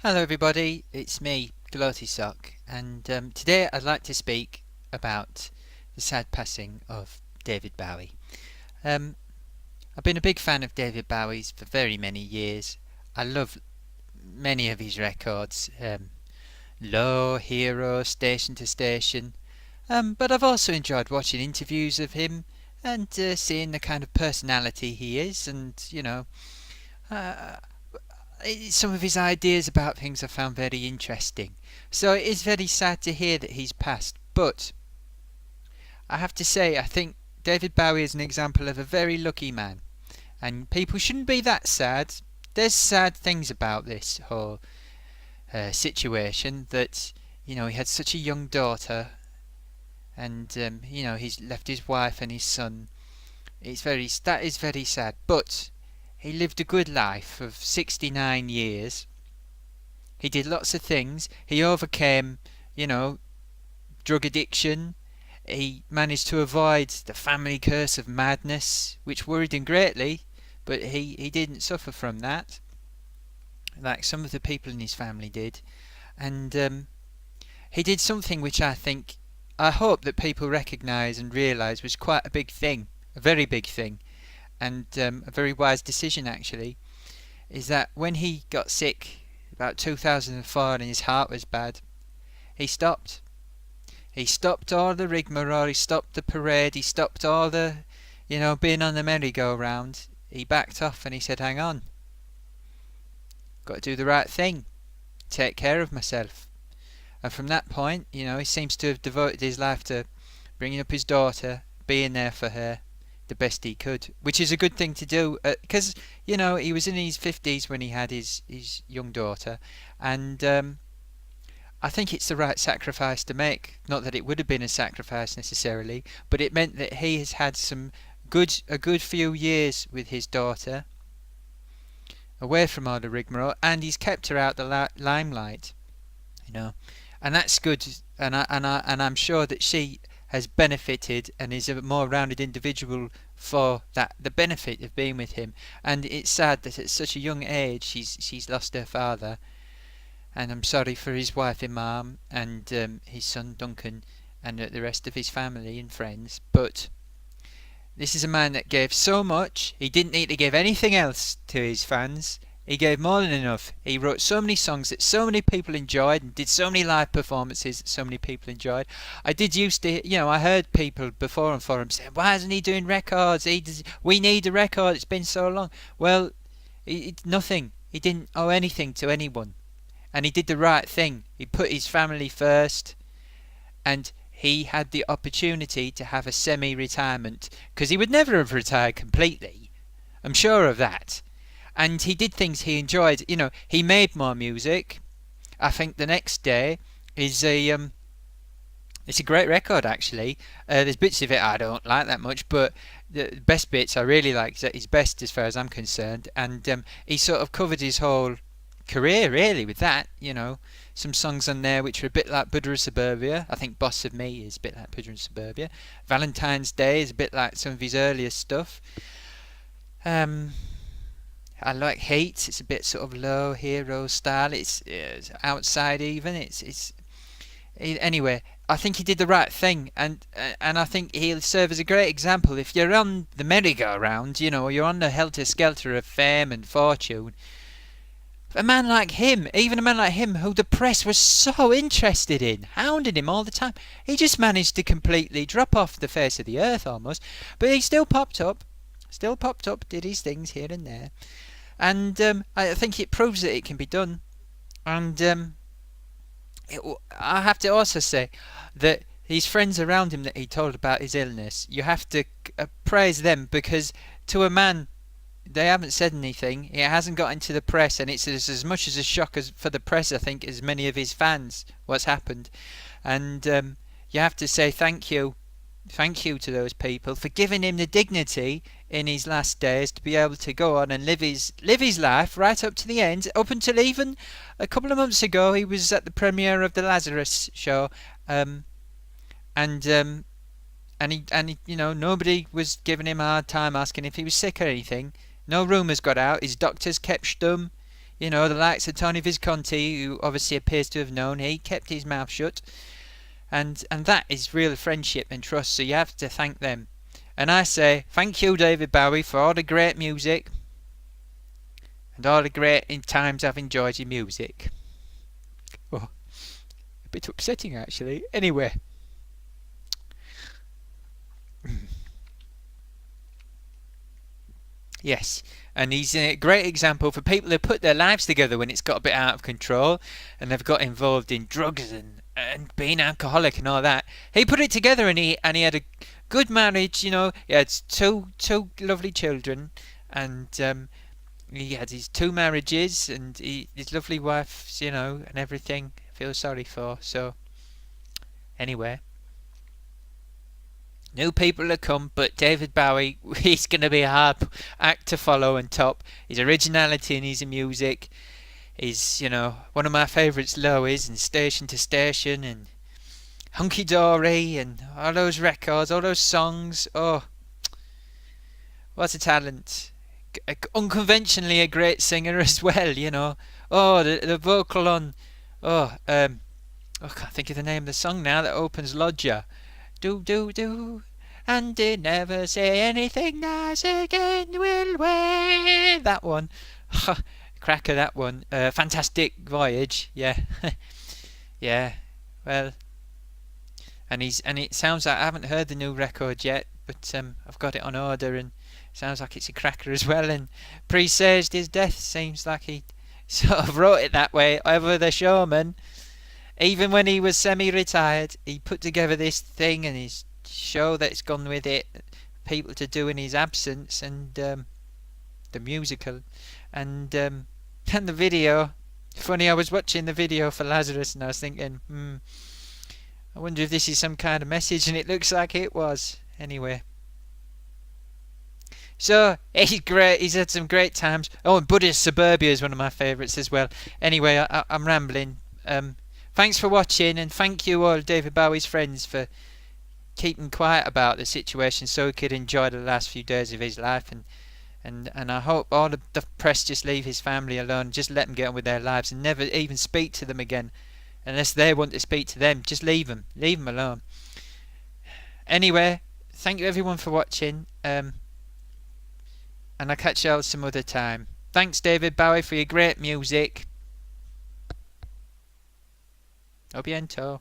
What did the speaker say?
Hello, everybody. It's me, Gloatysock, and today I'd like to speak about the sad passing of David Bowie. Um, I've been a big fan of David Bowie's for very many years. I love many of his records, Low, Hero, Station to Station, but I've also enjoyed watching interviews of him and seeing the kind of personality he is, and uh, some of his ideas about things I found very interesting. So it is very sad to hear that he's passed, but I have to say I think David Bowie is an example of a very lucky man, and people shouldn't be that sad. There's sad things about this whole situation that he had such a young daughter, and he's left his wife and his son. That is very sad, but he lived a good life of 69 years. He did lots of things. He overcame, you know, drug addiction. He managed to avoid the family curse of madness, which worried him greatly, but he didn't suffer from that, like some of the people in his family did. And he did something which I hope that people recognise and realise was quite a big thing, a very big thing, and a very wise decision actually, is that when he got sick about 2004 and his heart was bad, he stopped. He stopped all the rigmarole, he stopped the parade, he stopped all the, being on the merry-go-round. He backed off and he said, hang on, got to do the right thing, take care of myself. And from that point, he seems to have devoted his life to bringing up his daughter, being there for her the best he could, which is a good thing to do, because he was in his 50s when he had his young daughter, and I think it's the right sacrifice to make. Not that it would have been a sacrifice necessarily, but it meant that he has had a good few years with his daughter, away from all the rigmarole, and he's kept her out the limelight, and that's good. And I'm sure that she has benefited and is a more rounded individual for the benefit of being with him. And it's sad that at such a young age she's lost her father, and I'm sorry for his wife Imam and his son Duncan and the rest of his family and friends. But this is a man that gave so much. He didn't need to give anything else to his fans. He gave more than enough. He wrote so many songs that so many people enjoyed, and did so many live performances that so many people enjoyed. I did used to, I heard people before on forums saying, why isn't he doing records? We need a record, it's been so long. Well, nothing. He didn't owe anything to anyone. And he did the right thing. He put his family first, and he had the opportunity to have a semi-retirement, because he would never have retired completely. I'm sure of that. And he did things he enjoyed. He made more music. I think The Next Day is it's a great record actually. There's bits of it I don't like that much, but the best bits I really like. His best as far as I'm concerned. And he sort of covered his whole career really with that. Some songs on there which are a bit like Buddha of Suburbia. I think Boss of Me is a bit like Buddha of Suburbia. Valentine's Day is a bit like some of his earlier stuff. I like Hate. It's a bit sort of low hero style. It's outside even. Anyway. I think he did the right thing, and I think he'll serve as a great example. If you're on the merry-go-round, you're on the helter-skelter of fame and fortune. A man like him, even a man like him, who the press was so interested in, hounding him all the time, he just managed to completely drop off the face of the earth almost. But he still popped up, did his things here and there. And I think it proves that it can be done. And I have to also say that his friends around him that he told about his illness, you have to praise them, because to a man, they haven't said anything. It hasn't got into the press, and it's as much as a shock as for the press, I think, as many of his fans, what's happened. And you have to say thank you to those people for giving him the dignity in his last days to be able to go on and live his life right up to the end. Up until even a couple of months ago, he was at the premiere of the Lazarus show, and he, nobody was giving him a hard time asking if he was sick or anything. No rumours got out. His doctors kept stum. You know, the likes of Tony Visconti, who obviously appears to have known, he kept his mouth shut. And that is real friendship and trust, so you have to thank them. And I say, thank you, David Bowie, for all the great music and all the great times I've enjoyed your music. Oh, a bit upsetting, actually. Anyway. Yes, and he's a great example for people who put their lives together when it's got a bit out of control and they've got involved in drugs and being alcoholic and all that. He put it together and he had a good marriage. You know, he had two lovely children, and he had his two marriages and his lovely wife. You know, and everything. I feel sorry for. So anyway. New people to come, but David Bowie, he's going to be a hard act to follow and top. His originality in his music is, you know, one of my favourites, Lois, and Station to Station, and Hunky Dory, and all those records, all those songs. Oh, what a talent. Unconventionally a great singer as well, you know. Oh, the vocal on, I can't think of the name of the song now that opens Lodger. Do do do, and did never say anything nice again, will we? That one. Cracker, that one. Fantastic Voyage, yeah. Yeah, well, and it sounds like I haven't heard the new record yet, but I've got it on order, and it sounds like it's a cracker as well, and presaged his death. Seems like he sort of wrote it that way, over the showman. Even when he was semi-retired, he put together this thing and his show that's gone with it, people to do in his absence, and the musical, and the video. Funny, I was watching the video for Lazarus and I was thinking, I wonder if this is some kind of message, and it looks like it was. Anyway. So, he's great, he's had some great times. Oh, and Buddhist Suburbia is one of my favourites as well. Anyway, I'm rambling. Thanks for watching, and thank you all David Bowie's friends for keeping quiet about the situation so he could enjoy the last few days of his life, and I hope all the press just leave his family alone, just let them get on with their lives and never even speak to them again unless they want to speak to them. Just leave them alone. Anyway, thank you everyone for watching, and I'll catch you all some other time. Thanks David Bowie for your great music. A bientôt.